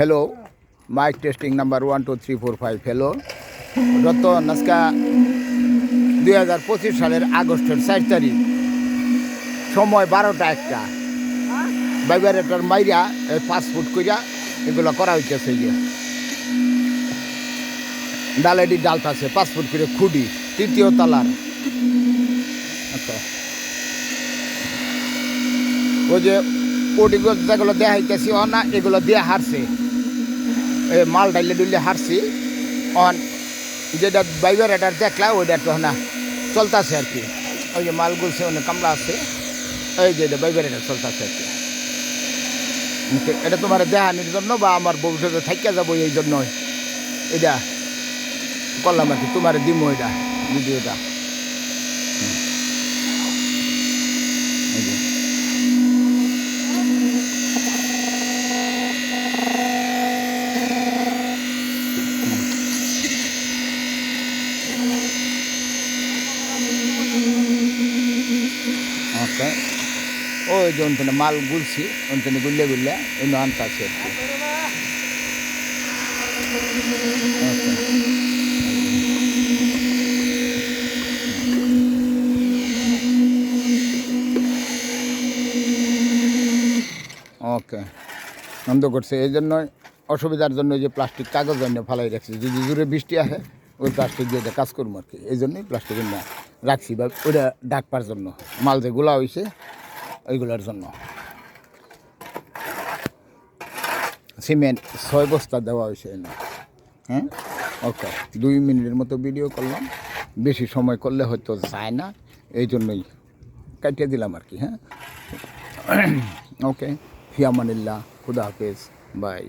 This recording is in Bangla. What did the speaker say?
Hello, mike testing number 1 2 3 4 5। Hello Ratan, আজকা 2025 সালের আগস্টের 4 তারিখ, সময় 12টা 1টা। ভাইব্রেটর মাইরা 5 ফুট কইরা এগুলো করা হইতেছে। যে ডালেডি ডালতাছে 5 ফুট করে খুঁড়ি, 3য় তলার। আচ্ছা, ওই যে ওটিগুলো যেগুলো দেখাইতেছি না, এগুলো দিয়ে হারছে, মাল ডাইলে ডুললে হারছি। অন যেটা ভাইব্রেটর দেখলা ওইটা তো না চলতেছে আর কি। ওই যে মাল গুলছে, অনেক কামলা আছে, এই যে এটা ভাইব্রেটর চলতেছে আর কি। এটা তোমার দেখানোর জন্য বা আমার ভবিষ্যতে থাইকা যাবো এই জন্যই এটা করলাম আর কি। তোমার দিমো এটা ভিডিওটা। ওকে, ওই যে অন্তনে মাল গুলছি, অন্তনে গুললে গুললে অন্য আনতে আছে আর কি। ওকে, বন্ধ করছে এই জন্যই, অসুবিধার জন্য যে প্লাস্টিক কাগজ জন্য ফালাই রাখছি। যদি জোরে বৃষ্টি আসে ওই প্লাস্টিক দিয়ে কাজ করবো আর কি। এই জন্যই প্লাস্টিক রাখছি, বা ওইটা ডাকবার জন্য, মাল যে গোলা হয়েছে ওইগুলোর জন্য। সিমেন্ট 6 বস্তা দেওয়া হয়েছে না। হ্যাঁ, ওকে, 2 মিনিটের মতো ভিডিও করলাম, বেশি সময় করলে হয়তো যায় না, এই জন্যই কাটিয়ে দিলাম আর কি। হ্যাঁ, ওকে, ফিয়ামানিল্লাহ, খুদা হাফেজ, বাই।